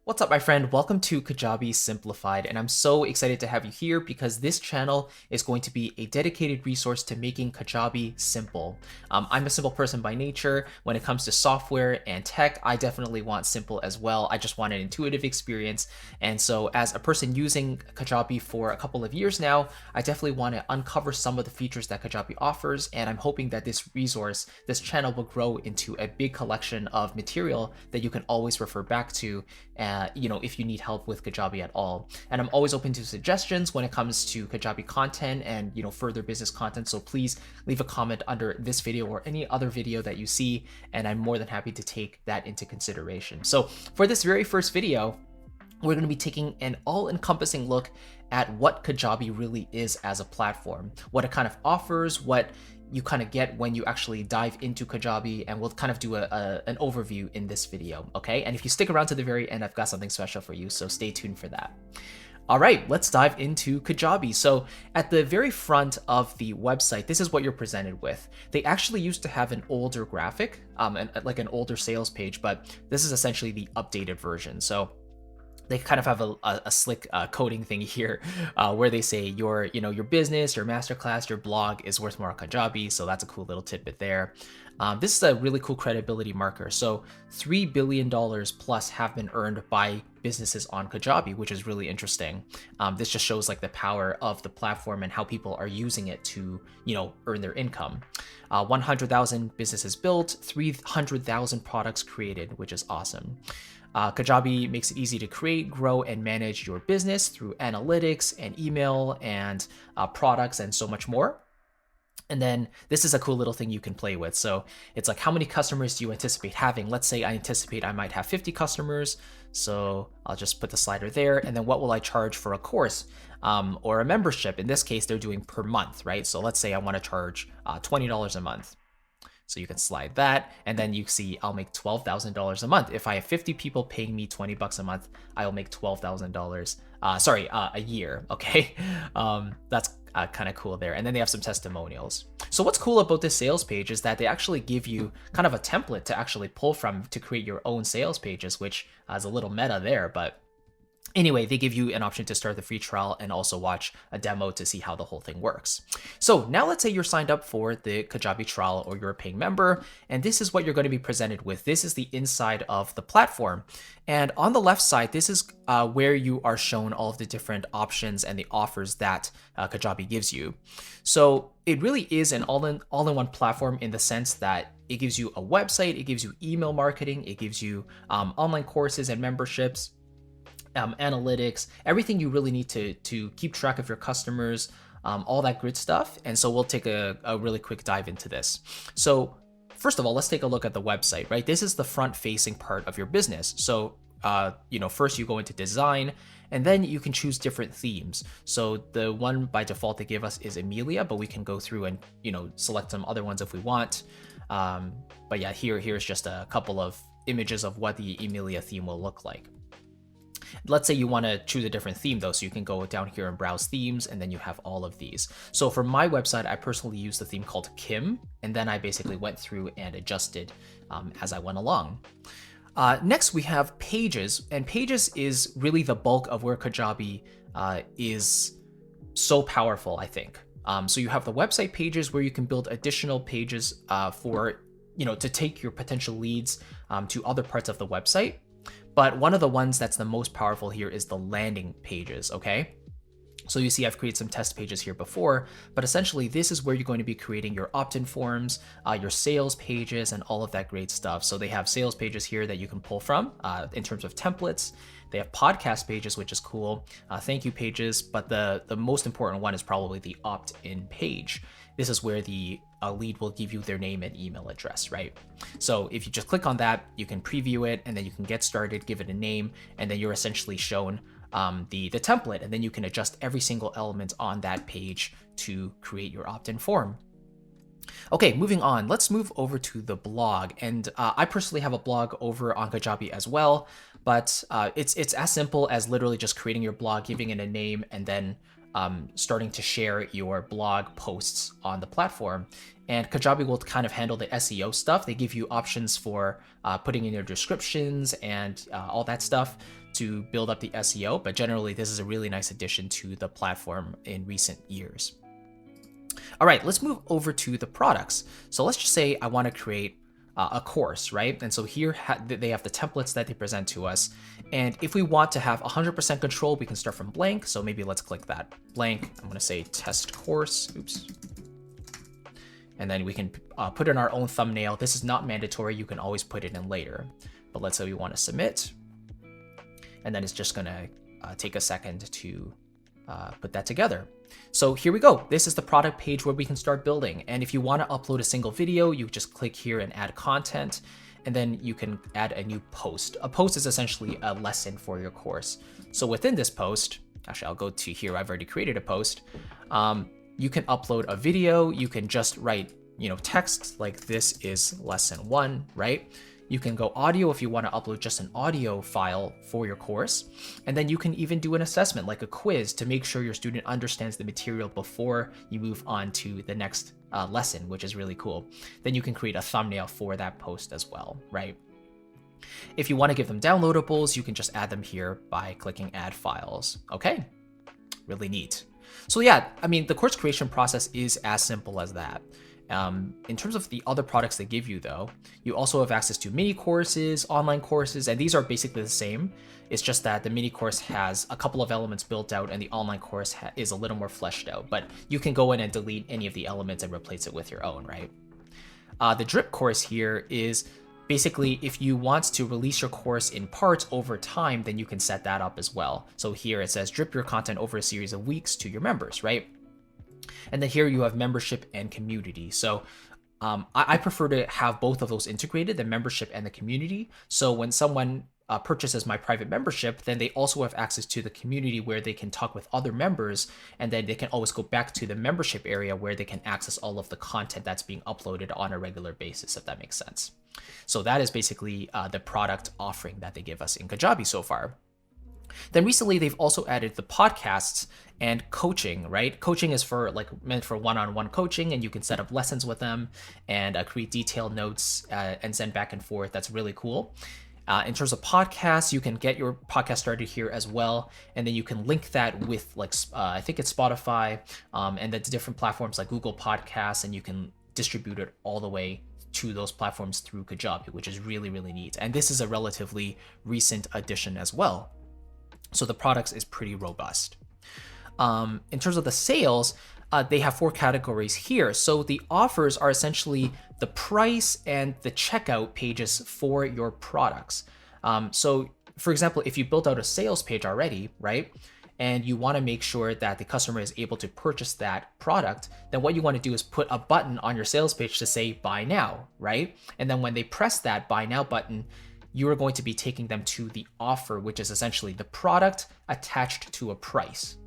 What's up, my friend? Welcome to Kajabi Simplified, and I'm so excited to have you here because this channel is going to be a dedicated resource to making Kajabi simple. I'm a simple person by nature. When it comes to software and tech, I definitely want simple as well. I just want an intuitive experience, and so as a person using Kajabi for a couple of years now, I definitely want to uncover some of the features that Kajabi offers, and I'm hoping that this resource, this channel will grow into a big collection of material that you can always refer back to if you need help with Kajabi at all. And I'm always open to suggestions when it comes to Kajabi content and, further business content. So please leave a comment under this video or any other video that you see, and I'm more than happy to take that into consideration. So for this very first video, we're going to be taking an all-encompassing look at what Kajabi really is as a platform, what it kind of offers, what you kind of get when you actually dive into Kajabi, and we'll kind of do an overview in this video, okay? And if you stick around to the very end, I've got something special for you, so stay tuned for that. All right, let's dive into Kajabi. So at the very front of the website, this is what you're presented with. They actually used to have an older graphic, like an older sales page, but this is essentially the updated version. So they kind of have a slick coding thing here where they say your business, your masterclass, your blog is worth more on Kajabi. So that's a cool little tidbit there. This is a really cool credibility marker. So $3 billion plus have been earned by businesses on Kajabi, which is really interesting. This just shows like the power of the platform and how people are using it to, earn their income. 100,000 businesses built, 300,000 products created, which is awesome. Kajabi makes it easy to create, grow, and manage your business through analytics and email and products and so much more. And then this is a cool little thing you can play with. So it's like, how many customers do you anticipate having? Let's say I anticipate I might have 50 customers. So I'll just put the slider there. And then what will I charge for a course or a membership? In this case, they're doing per month, right? So let's say I want to charge $20 a month. So you can slide that, and then you see I'll make $12,000 a month. If I have 50 people paying me $20 a month, I'll make $12,000. A year. Okay, that's kind of cool there. And then they have some testimonials. So what's cool about this sales page is that they actually give you kind of a template to actually pull from to create your own sales pages, which is a little meta there, but anyway, they give you an option to start the free trial and also watch a demo to see how the whole thing works. So now let's say you're signed up for the Kajabi trial or you're a paying member, and this is what you're going to be presented with. This is the inside of the platform. And on the left side, this is where you are shown all of the different options and the offers that Kajabi gives you. So it really is an all-in-one platform in the sense that it gives you a website, it gives you email marketing, it gives you online courses and memberships, analytics, everything you really need to keep track of your customers, all that good stuff. And so we'll take a really quick dive into this. So first of all, let's take a look at the website, right? This is the front facing part of your business. So, first you go into design, and then you can choose different themes. So the one by default they give us is Amelia, but we can go through and, select some other ones if we want. But yeah, here's just a couple of images of what the Amelia theme will look like. Let's say you want to choose a different theme though, so you can go down here and browse themes, and then you have all of these. So for my website, I personally used the theme called Kim, and then I basically went through and adjusted as I went along. Next, we have Pages, and Pages is really the bulk of where Kajabi is so powerful, I think. So you have the website pages where you can build additional pages for, to take your potential leads to other parts of the website. But one of the ones that's the most powerful here is the landing pages, okay? So you see I've created some test pages here before, but essentially this is where you're going to be creating your opt-in forms, your sales pages, and all of that great stuff. So they have sales pages here that you can pull from in terms of templates. They have podcast pages, which is cool, thank you pages, but the most important one is probably the opt-in page. This is where the lead will give you their name and email address, right? So if you just click on that, you can preview it, and then you can get started, give it a name, and then you're essentially shown the template, and then you can adjust every single element on that page to create your opt-in form. Okay, moving on, let's move over to the blog. And I personally have a blog over on Kajabi as well, but it's as simple as literally just creating your blog, giving it a name, and then starting to share your blog posts on the platform. And Kajabi will kind of handle the SEO stuff. They give you options for putting in your descriptions and all that stuff to build up the SEO. But generally, this is a really nice addition to the platform in recent years. All right, let's move over to the products. So let's just say I want to create a course, right? And so here they have the templates that they present to us. And if we want to have 100% control, we can start from blank. So maybe let's click that blank. I'm going to say test course. Oops. And then we can put in our own thumbnail. This is not mandatory. You can always put it in later. But let's say we want to submit. And then it's just going to take a second to put that together. So here we go. This is the product page where we can start building. And if you want to upload a single video, you just click here and add content. And then you can add a new post. A post is essentially a lesson for your course. So within this post, actually, I'll go to here. I've already created a post. You can upload a video. You can just write, text like this is lesson 1, right? You can go audio if you want to upload just an audio file for your course. And then you can even do an assessment like a quiz to make sure your student understands the material before you move on to the next lesson, which is really cool. Then you can create a thumbnail for that post as well, right? If you want to give them downloadables, you can just add them here by clicking add files. Okay, really neat. So yeah, I mean, the course creation process is as simple as that. In terms of the other products they give you though, you also have access to mini courses, online courses, and these are basically the same. It's just that the mini course has a couple of elements built out and the online course is a little more fleshed out, but you can go in and delete any of the elements and replace it with your own, right? The drip course here is basically if you want to release your course in parts over time, then you can set that up as well. So here it says drip your content over a series of weeks to your members, right? And then here you have membership and community. So I prefer to have both of those integrated, the membership and the community. So when someone purchases my private membership, then they also have access to the community where they can talk with other members. And then they can always go back to the membership area where they can access all of the content that's being uploaded on a regular basis, if that makes sense. So that is basically the product offering that they give us in Kajabi so far. Then recently, they've also added the podcasts and coaching, right? Coaching is meant for one-on-one coaching, and you can set up lessons with them and create detailed notes and send back and forth. That's really cool. In terms of podcasts, you can get your podcast started here as well, and then you can link that with I think it's Spotify, and then different platforms like Google Podcasts, and you can distribute it all the way to those platforms through Kajabi, which is really, really neat. And this is a relatively recent addition as well. So the products is pretty robust. In terms of the sales, they have 4 categories here. So the offers are essentially the price and the checkout pages for your products. So for example, if you built out a sales page already, right? And you want to make sure that the customer is able to purchase that product, then what you want to do is put a button on your sales page to say buy now, right? And then when they press that buy now button, you are going to be taking them to the offer, which is essentially the product attached to a price,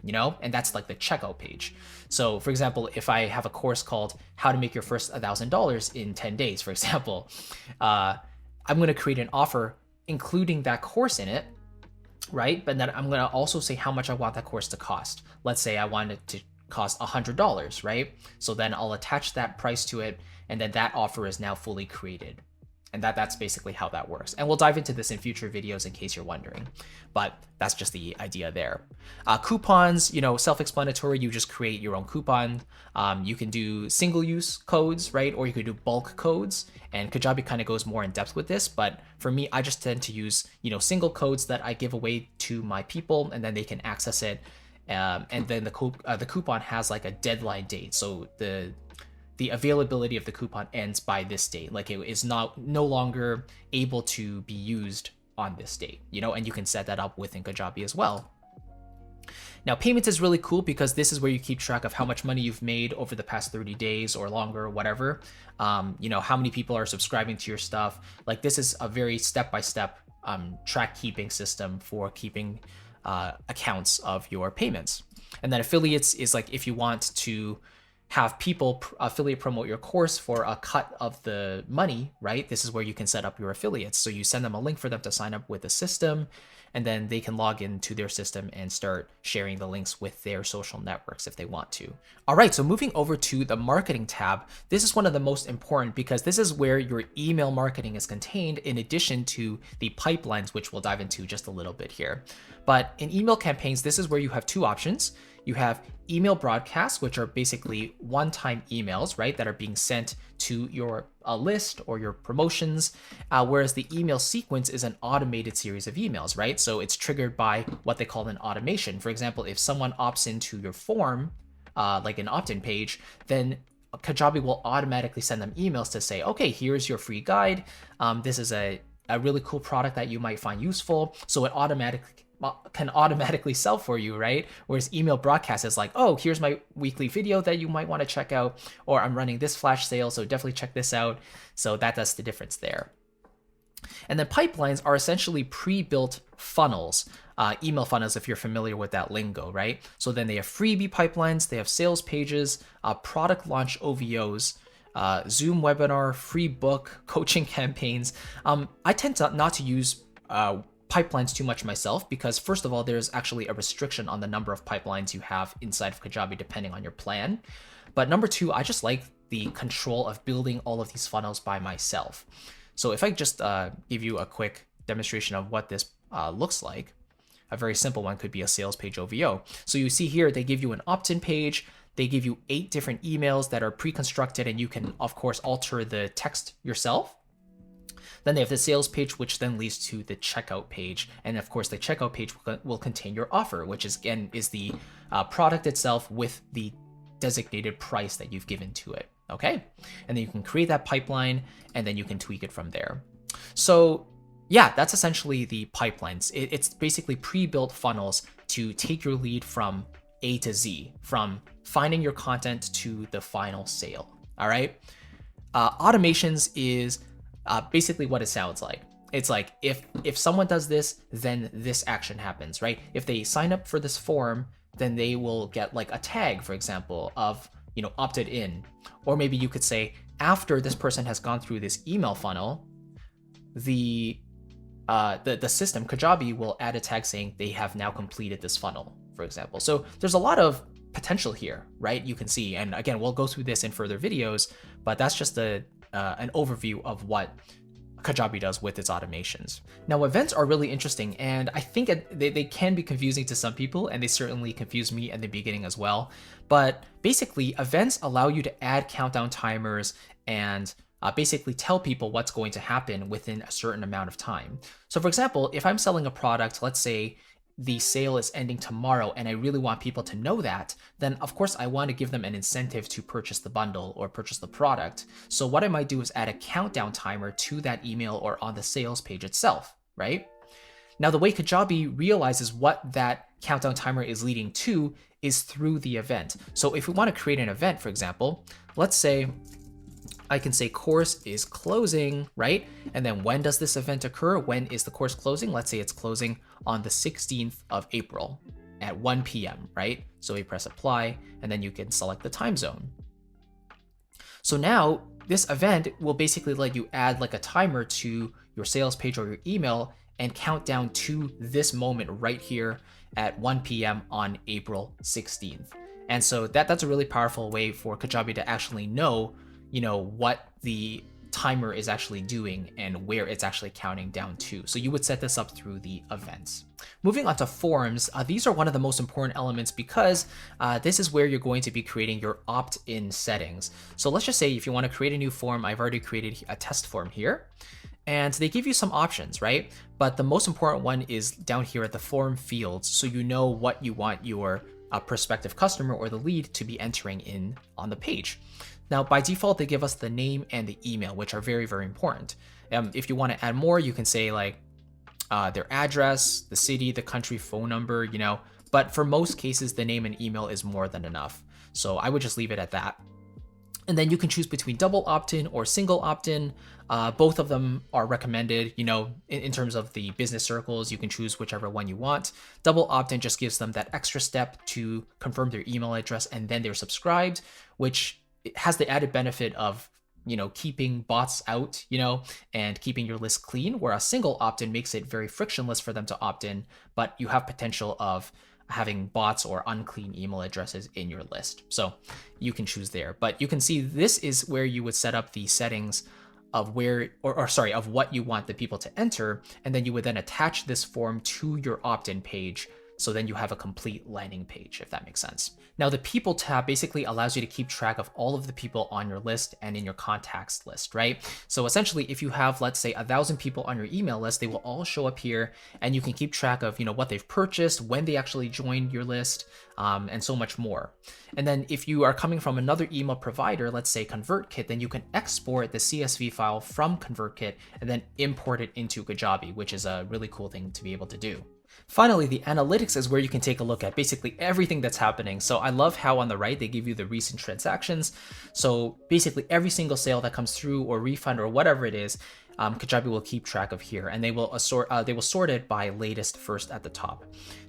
and that's like the checkout page. So for example, if I have a course called how to make your first $1,000 in 10 days, for example, I'm going to create an offer including that course in it, right? But then I'm going to also say how much I want that course to cost. Let's say I want it to cost $100, right? So then I'll attach that price to it, and then that offer is now fully created. And that's basically how that works. And we'll dive into this in future videos in case you're wondering, but that's just the idea there. Coupons, self-explanatory, you just create your own coupon. You can do single-use codes, right? Or you could do bulk codes, and Kajabi kind of goes more in depth with this, but for me, I just tend to use, single codes that I give away to my people, and then they can access it. And then the coupon has like a deadline date. So the availability of the coupon ends by this date. Like it is no longer able to be used on this date, and you can set that up within Kajabi as well. Now, payments is really cool because this is where you keep track of how much money you've made over the past 30 days or longer, or whatever. How many people are subscribing to your stuff. Like this is a very step-by-step track keeping system for keeping accounts of your payments. And then affiliates is like if you want to have people affiliate promote your course for a cut of the money, right? This is where you can set up your affiliates. So you send them a link for them to sign up with the system, and then they can log into their system and start sharing the links with their social networks if they want to. All right, so moving over to the marketing tab, this is one of the most important because this is where your email marketing is contained in addition to the pipelines, which we'll dive into just a little bit here. But in email campaigns, this is where you have two options. You have email broadcasts, which are basically one-time emails, right, that are being sent to your list or your promotions, whereas the email sequence is an automated series of emails, right? So it's triggered by what they call an automation. For example, if someone opts into your form, like an opt-in page, then Kajabi will automatically send them emails to say, okay, here's your free guide. This is a really cool product that you might find useful. So it can automatically sell for you, right? Whereas email broadcast is like, oh, here's my weekly video that you might want to check out, or I'm running this flash sale, so definitely check this out. So that's the difference there. And then pipelines are essentially pre-built funnels, email funnels, if you're familiar with that lingo, right? So then they have freebie pipelines, they have sales pages, product launch OVOs, Zoom webinar, free book, coaching campaigns. I tend not to use pipelines too much myself because, first of all, there's actually a restriction on the number of pipelines you have inside of Kajabi depending on your plan. But number two, I just like the control of building all of these funnels by myself. So if I just give you a quick demonstration of what this looks like, a very simple one could be a sales page OVO. So you see here, they give you an opt-in page. They give you 8 different emails that are pre-constructed, and you can, of course, alter the text yourself. Then they have the sales page, which then leads to the checkout page. And of course, the checkout page will contain your offer, which is, again, is the product itself with the designated price that you've given to it. Okay. And then you can create that pipeline and then you can tweak it from there. So yeah, that's essentially the pipelines. It's basically pre-built funnels to take your lead from A to Z, from finding your content to the final sale. All right. Automations is basically what it sounds like. It's like if someone does this, then this action happens, right? If they sign up for this form, then they will get like a tag, for example, of, you know, opted in. Or maybe you could say after this person has gone through this email funnel, the system, Kajabi, will add a tag saying they have now completed this funnel, for example. So there's a lot of potential here, right? You can see, and again, we'll go through this in further videos, but that's just an overview of what Kajabi does with its automations. Now, events are really interesting, and I think they can be confusing to some people, and they certainly confused me in the beginning as well. But basically, events allow you to add countdown timers and basically tell people what's going to happen within a certain amount of time. So for example, if I'm selling a product, let's say the sale is ending tomorrow and I really want people to know that, then of course I want to give them an incentive to purchase the bundle or purchase the product. So what I might do is add a countdown timer to that email or on the sales page itself, right? Now, the way Kajabi realizes what that countdown timer is leading to is through the event. So if we want to create an event, for example, let's say I can say course is closing, right? And then when does this event occur? When is the course closing? Let's say it's closing on the 16th of April at 1 p.m., right? So we press apply, and then you can select the time zone. So now this event will basically let you add like a timer to your sales page or your email and count down to this moment right here at 1 p.m. on April 16th. And so that's a really powerful way for Kajabi to actually know, you know, what the timer is actually doing and where it's actually counting down to. So you would set this up through the events. Moving on to forms, these are one of the most important elements because this is where you're going to be creating your opt-in settings. So let's just say if you want to create a new form, I've already created a test form here, and they give you some options, right? But the most important one is down here at the form fields, so you know what you want your prospective customer or the lead to be entering in on the page. Now, by default, they give us the name and the email, which are very, very important. If you want to add more, you can say like their address, the city, the country, phone number, you know, but for most cases, the name and email is more than enough. So I would just leave it at that. And then you can choose between double opt-in or single opt-in. Both of them are recommended, in terms of the business circles. You can choose whichever one you want. Double opt-in just gives them that extra step to confirm their email address and then they're subscribed, which has the added benefit of keeping bots out, and keeping your list clean, whereas single opt-in makes it very frictionless for them to opt in, but you have potential of having bots or unclean email addresses in your list. So you can choose there, but you can see this is where you would set up the settings of of what you want the people to enter. And then you would then attach this form to your opt-in page. So then you have a complete landing page, if that makes sense. Now the people tab basically allows you to keep track of all of the people on your list and in your contacts list, right? So essentially if you have, let's say 1,000 people on your email list, they will all show up here and you can keep track of, what they've purchased, when they actually joined your list, and so much more. And then if you are coming from another email provider, let's say ConvertKit, then you can export the CSV file from ConvertKit and then import it into Kajabi, which is a really cool thing to be able to do. Finally, the analytics is where you can take a look at basically everything that's happening. So I love how on the right, they give you the recent transactions. So basically every single sale that comes through or refund or whatever it is, Kajabi will keep track of here, and they will sort it by latest first at the top.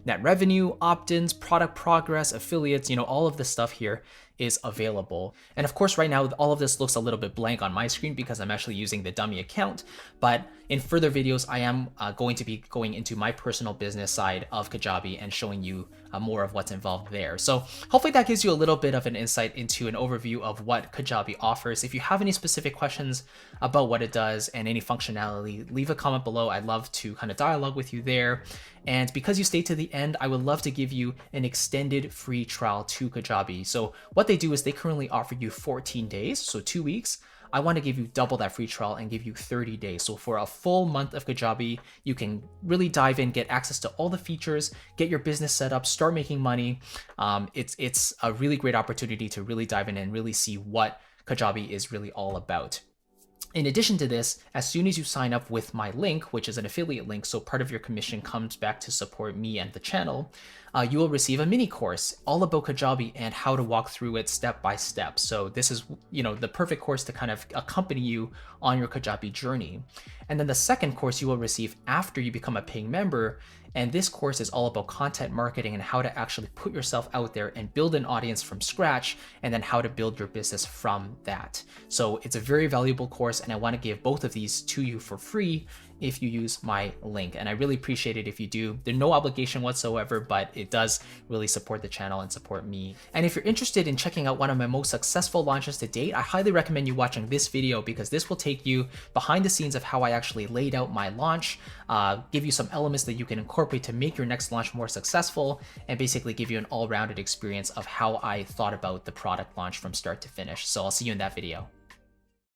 Net revenue, opt-ins, product progress, affiliates, all of this stuff here is available. And of course, right now, all of this looks a little bit blank on my screen because I'm actually using the dummy account. But in further videos, I am going to be going into my personal business side of Kajabi and showing you more of what's involved there. So hopefully that gives you a little bit of an insight into an overview of what Kajabi offers. If you have any specific questions about what it does and any functionality, leave a comment below. I'd love to kind of dialogue with you there. And because you stay to the end, I would love to give you an extended free trial to Kajabi. So what they do is they currently offer you 14 days, so 2 weeks. I want to give you double that free trial and give you 30 days. So for a full month of Kajabi, you can really dive in, get access to all the features, get your business set up, start making money. It's a really great opportunity to really dive in and really see what Kajabi is really all about. In addition to this, as soon as you sign up with my link, which is an affiliate link, so part of your commission comes back to support me and the channel, you will receive a mini course all about Kajabi and how to walk through it step by step. So this is, the perfect course to kind of accompany you on your Kajabi journey. And then the second course you will receive after you become a paying member. And this course is all about content marketing and how to actually put yourself out there and build an audience from scratch, and then how to build your business from that. So it's a very valuable course, and I want to give both of these to you for free if you use my link. And I really appreciate it if you do. There's no obligation whatsoever, but it does really support the channel and support me. And if you're interested in checking out one of my most successful launches to date, I highly recommend you watching this video, because this will take you behind the scenes of how I actually laid out my launch, give you some elements that you can incorporate to make your next launch more successful, and basically give you an all-rounded experience of how I thought about the product launch from start to finish. So I'll see you in that video.